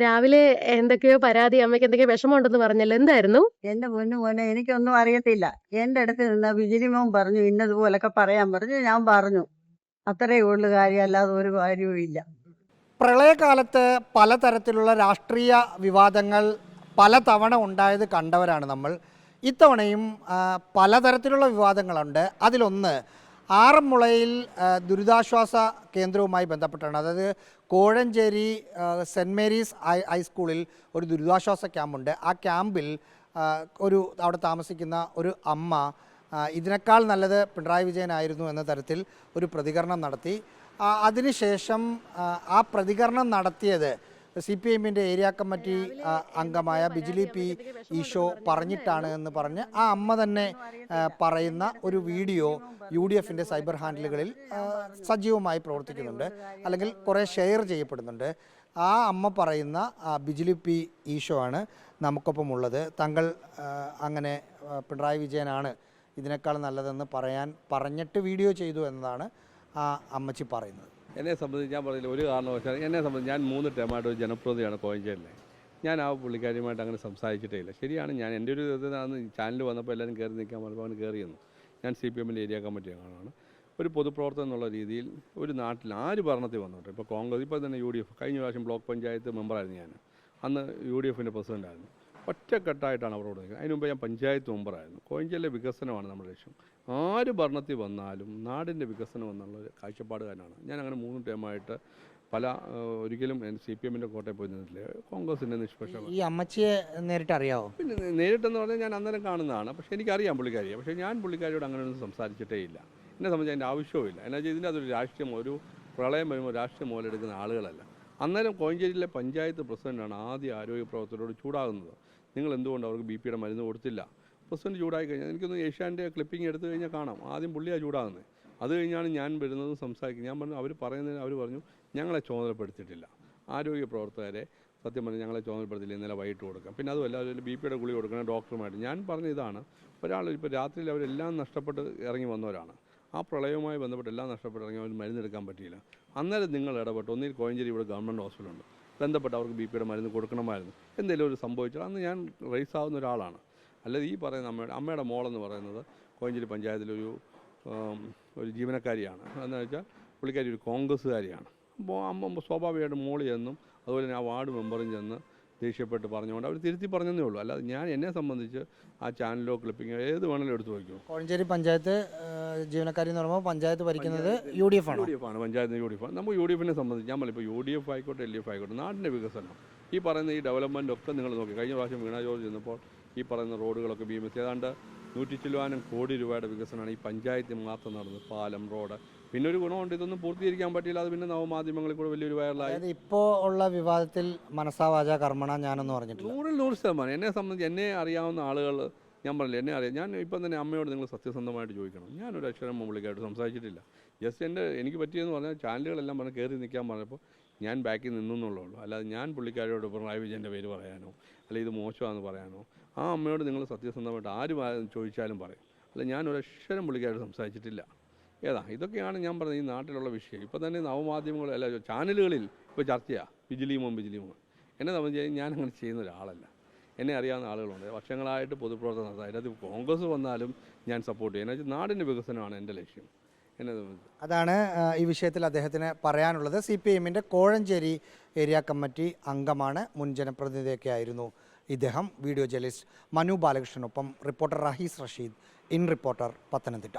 രാവിലെ എന്തൊക്കെയോ പരാതി അമ്മയ്ക്ക് എന്തൊക്കെയോ വിഷമമുണ്ടെന്ന് പറഞ്ഞല്ലോ. എന്തായിരുന്നു? എന്റെ പൊന്നു മോനെ എനിക്കൊന്നും അറിയത്തില്ല. എന്റെ അടുത്ത് നിന്ന ബിജിലി മോൻ പറഞ്ഞു ഇന്നതുപോലൊക്കെ പറയാൻ പറഞ്ഞു. ഞാൻ പറഞ്ഞു. അത്രയേ ഉള്ളു കാര്യം, അല്ലാതെ ഒരു കാര്യവും ഇല്ല. പ്രളയകാലത്ത് പലതരത്തിലുള്ള രാഷ്ട്രീയ വിവാദങ്ങൾ പലതവണ ഉണ്ടായത് കണ്ടവരാണ് നമ്മൾ. ഇത്തവണയും പലതരത്തിലുള്ള വിവാദങ്ങളുണ്ട്. അതിലൊന്ന് ആറന്മുളയിൽ ദുരിതാശ്വാസ കേന്ദ്രവുമായി ബന്ധപ്പെട്ടാണ്. അതായത് കോഴഞ്ചേരി സെൻറ്റ് മേരീസ് ഹൈസ്കൂളിൽ ഒരു ദുരിതാശ്വാസ ക്യാമ്പുണ്ട്. ആ ക്യാമ്പിൽ അവിടെ താമസിക്കുന്ന ഒരു അമ്മ ഇതിനേക്കാൾ നല്ലത് പിണറായി വിജയനായിരുന്നു എന്ന തരത്തിൽ ഒരു പ്രതികരണം നടത്തി. അതിനുശേഷം ആ പ്രതികരണം നടത്തിയത് CPIഎമ്മിൻ്റെ ഏരിയ കമ്മിറ്റി അംഗമായ ബിജിലി പി ഈശോ പറഞ്ഞിട്ടാണ് എന്ന് പറഞ്ഞ് ആ അമ്മ തന്നെ പറയുന്ന ഒരു വീഡിയോ UDFൻ്റെ സൈബർ ഹാൻഡിലുകളിൽ സജീവമായി പ്രവർത്തിക്കുന്നുണ്ട്, അല്ലെങ്കിൽ കുറേ ഷെയർ ചെയ്യപ്പെടുന്നുണ്ട്. ആ അമ്മ പറയുന്ന ബിജിലി പി ഈശോ ആണ് നമുക്കൊപ്പം ഉള്ളത്. താങ്കൾ അങ്ങനെ പിണറായി വിജയനാണ് ഇതിനേക്കാൾ നല്ലതെന്ന് പറഞ്ഞിട്ട് വീഡിയോ ചെയ്തു എന്നതാണ് ആ അമ്മച്ചി പറയുന്നത്. എന്നെ സംബന്ധിച്ച് ഞാൻ പറഞ്ഞില്ല, ഒരു കാരണവശാലും എന്നെ സംബന്ധിച്ച് ഞാൻ 3 ടേമായിട്ട് ഒരു ജനപ്രതിനിധിയാണ് കോഴഞ്ചേരിലെ. ഞാൻ ആ പുള്ളിക്കാരിയുമായിട്ട് അങ്ങനെ സംസാരിച്ചിട്ടേ ഇല്ല. ശരിയാണ്, ഞാൻ എൻ്റെ ഒരു ഇതാണ് ചാനൽ വന്നപ്പോൾ എല്ലാവരും കയറി നിൽക്കാൻ പറഞ്ഞപ്പോൾ അവന് കയറിയെന്നു. ഞാൻ CPIഎമ്മിൻ്റെ ഏരിയ കമ്മിറ്റി അംഗമാണ്. ഒരു പൊതുപ്രവർത്തനം എന്നുള്ള രീതിയിൽ ഒരു നാട്ടിൽ ആര് ഭരണത്തിൽ വന്നോട്ടെ, ഇപ്പോൾ കോൺഗ്രസ്, ഇപ്പോൾ തന്നെ UDF, കഴിഞ്ഞ പ്രാവശ്യം ബ്ലോക്ക് പഞ്ചായത്ത് മെമ്പറായിരുന്നു ഞാൻ. അന്ന് UDFൻ്റെ പ്രസിഡൻ്റായിരുന്നു. ഒറ്റക്കെട്ടായിട്ടാണ് അവരോട് നിൽക്കുന്നത്. അതിന് മുമ്പ് ഞാൻ പഞ്ചായത്ത് മെമ്പറായിരുന്നു. കോഴഞ്ചേരിയിലെ വികസനമാണ് നമ്മുടെ ലക്ഷ്യം. ആര് ഭരണത്തിൽ വന്നാലും നാടിൻ്റെ വികസനം എന്നുള്ളൊരു കാഴ്ചപ്പാടുകാരനാണ് ഞാൻ. അങ്ങനെ 3 ടേമായിട്ട് ഒരിക്കലും CPIഎമ്മിൻ്റെ കോട്ടയിൽ പോയി നിന്നിട്ടില്ല. കോൺഗ്രസിൻ്റെ നിഷ്പക്ഷമാണ്. ഈ അമ്മച്ചിയെ നേരിട്ട് അറിയാമോ? പിന്നെ നേരിട്ടെന്ന് പറഞ്ഞാൽ ഞാൻ അന്നേരം കാണുന്നതാണ്. പക്ഷേ എനിക്കറിയാം പുള്ളിക്കാരിയെ. പക്ഷേ ഞാൻ പുള്ളിക്കാരിയോട് അങ്ങനെയൊന്നും സംസാരിച്ചിട്ടേ ഇല്ല. എന്നെ സംബന്ധിച്ച് അതിൻ്റെ ആവശ്യവുമില്ല. എന്നാ വെച്ചാൽ ഇതിൻ്റെ അതൊരു രാഷ്ട്രീയം, ഒരു പ്രളയം വരുമ്പോൾ രാഷ്ട്രീയം മുതലെടുക്കുന്ന ആളുകളല്ല. അന്നേരം കോഴഞ്ചേരിയിലെ പഞ്ചായത്ത് പ്രസിഡൻ്റാണ് ആദ്യ ആരോഗ്യ പ്രവർത്തകരോട് ചൂടാകുന്നത്. നിങ്ങൾ എന്തുകൊണ്ട് അവർക്ക് BP മരുന്ന് കൊടുത്തില്ല? പ്രസിഡന്റ് ചൂടായി കഴിഞ്ഞാൽ എനിക്കൊന്ന് ഏഷ്യാൻ്റെ ക്ലിപ്പിംഗ് എടുത്തു കഴിഞ്ഞാൽ കാണാം. ആദ്യം പുള്ളിയാണ് ചൂടാകുന്നത്. അത് കഴിഞ്ഞാണ് ഞാൻ വരുന്നതും സംസാരിക്കുന്നത്. ഞാൻ പറഞ്ഞു, അവർ പറയുന്നതിന് അവർ പറഞ്ഞു ഞങ്ങളെ ചുമതലപ്പെടുത്തിയിട്ടില്ല. ആരോഗ്യ പ്രവർത്തകരെ സത്യം പറഞ്ഞാൽ ഞങ്ങളെ ചുമതലപ്പെടുത്തില്ല, ഇന്നലെ വൈകിട്ട് കൊടുക്കാം. പിന്നെ അതുമല്ല അതിൽ BP ഗുളിക കൊടുക്കണം ഡോക്ടറുമായിട്ട്. ഞാൻ പറഞ്ഞ ഇതാണ്, ഇപ്പോൾ രാത്രിയിൽ അവരെല്ലാം നഷ്ടപ്പെട്ട് ഇറങ്ങി വന്നവരാണ്. ആ പ്രളയവുമായി ബന്ധപ്പെട്ട് എല്ലാം നഷ്ടപ്പെട്ട് ഇറങ്ങി അവർ മരുന്നെടുക്കാൻ പറ്റിയില്ല. അന്നേരം നിങ്ങൾ ഇടപെട്ട് ഒന്നിൽ കോഴഞ്ചേരി ഇവിടെ ഗവൺമെൻറ് ഹോസ്പിറ്റലുണ്ട്, ബന്ധപ്പെട്ട് അവർക്ക് BP മരുന്ന് കൊടുക്കണമായിരുന്നു. എന്തെങ്കിലും ഒരു സംഭവിച്ചാൽ അന്ന് ഞാൻ റേസ് ആവുന്ന ഒരാളാണ്. അല്ലാതെ ഈ പറയുന്ന അമ്മയുടെ മോളെന്ന് പറയുന്നത് കോഴഞ്ചേരി പഞ്ചായത്തിലൊരു ജീവനക്കാരിയാണ്. എന്ന് വെച്ചാൽ പുള്ളിക്കാരി ഒരു കോൺഗ്രസ്സുകാരിയാണ്. അപ്പോൾ അമ്മ സ്വാഭാവികമായിട്ട് മോളി ചെന്നും അതുപോലെ തന്നെ ആ വാർഡ് മെമ്പറും ചെന്ന് ദേഷ്യപ്പെട്ട് പറഞ്ഞുകൊണ്ട് അവർ തിരുത്തി പറഞ്ഞതേ ഉള്ളൂ. അല്ലാതെ എന്നെ സംബന്ധിച്ച് ആ ചാനലോ ക്ലിപ്പിങ്ങോ ഏത് വേണമെങ്കിലും എടുത്തു വയ്ക്കും. കോഴഞ്ചേരി പഞ്ചായത്ത് ജീവനക്കാരി എന്ന് പറയുമ്പോൾ പഞ്ചായത്ത് ഭരിക്കുന്നത് UDF ആണ്. പഞ്ചായത്ത് UDF ആണ്. നമുക്ക് UDFനെ സംബന്ധിച്ച് ഞാൻ ഇപ്പോൾ UDF ആയിക്കോട്ടെ LDF ആയിക്കോട്ടെ, നാടിൻ്റെ വികസനം ഈ പറയുന്ന ഈ ഡെവലപ്മെൻ്റ് ഒക്കെ നിങ്ങൾ നോക്കി. കഴിഞ്ഞ പ്രാവശ്യം വീണ ജോർജ് ചെന്നപ്പോൾ ഈ പറയുന്ന റോഡുകളൊക്കെ BMS ഏതാണ്ട് 100 കോടി രൂപയുടെ വികസനമാണ് ഈ പഞ്ചായത്തിൽ മാത്രം നടന്നത്. പാലം, റോഡ്. പിന്നെ ഒരു ഗുണമുണ്ട്, ഇതൊന്നും പൂർത്തീകരിക്കാൻ പറ്റില്ല. അത് പിന്നെ നവമാധ്യമങ്ങളിൽ കൂടെ വലിയൊരു വൈറലായി. ഇപ്പോൾ ഉള്ള വിവാദത്തിൽ മനസ്സാവാച കർമ്മണ ഞാനൊന്നും പറഞ്ഞിട്ടില്ല. 100% എന്നെ സംബന്ധിച്ച് എന്നെ അറിയാവുന്ന ആളുകൾ, ഞാൻ പറഞ്ഞില്ല, എന്നെ അറിയാം. ഞാൻ ഇപ്പം തന്നെ അമ്മയോട് നിങ്ങൾ സത്യസന്ധമായിട്ട് ചോദിക്കണം, ഞാനൊരു അക്ഷരം പുള്ളിക്കായിട്ട് സംസാരിച്ചിട്ടില്ല. ജസ്റ്റ് എനിക്ക് പറ്റിയെന്ന് പറഞ്ഞാൽ ചാനലുകളെല്ലാം പറഞ്ഞ് കയറി നിൽക്കാൻ പറഞ്ഞപ്പോൾ ഞാൻ ബാക്കിൽ നിന്നുള്ളൂ. അല്ലാതെ ഞാൻ പുള്ളിക്കാരോട് പിണറായി വിജയൻ്റെ പേര് പറയാനോ അല്ലെങ്കിൽ ഇത് മോശമാണെന്ന് പറയാനോ ആ അമ്മയോട് നിങ്ങൾ സത്യസന്ധമായിട്ട് ആര് ചോദിച്ചാലും പറയും. അല്ല, ഞാനൊരക്ഷരം പുള്ളിക്കാരോട് സംസാരിച്ചിട്ടില്ല. ഇതൊക്കെയാണ് ഞാൻ പറഞ്ഞത് ഈ നാട്ടിലുള്ള വിഷയം. ഇപ്പോൾ തന്നെ നവമാധ്യമങ്ങൾ അല്ല ചാനലുകളിൽ ഇപ്പോൾ ചർച്ചയാണ് ബിജിലി മോൻ. എന്നെ സംബന്ധിച്ച് ഞാൻ അങ്ങനെ ചെയ്യുന്ന ഒരാളല്ല. എന്നെ അറിയാവുന്ന ആളുകളുണ്ട്, വർഷങ്ങളായിട്ട് പൊതുപ്രവർത്തനം നടത്താം. അതിനകത്ത് കോൺഗ്രസ് വന്നാലും ഞാൻ സപ്പോർട്ട് ചെയ്യും. എന്നുവെച്ചാൽ നാടിൻ്റെ വികസനമാണ് എൻ്റെ ലക്ഷ്യം. അതാണ് ഈ വിഷയത്തിൽ അദ്ദേഹത്തിന് പറയാനുള്ളത്. CPIഎമ്മിൻ്റെ കോഴഞ്ചേരി ഏരിയ കമ്മിറ്റി അംഗമാണ്, മുൻ ജനപ്രതിനിധിയൊക്കെ ആയിരുന്നു ഇദ്ദേഹം. വീഡിയോ ജേർണലിസ്റ്റ് മനു ബാലകൃഷ്ണനൊപ്പം reporter Rahees Rasheed, in reporter, Pathanamthitta.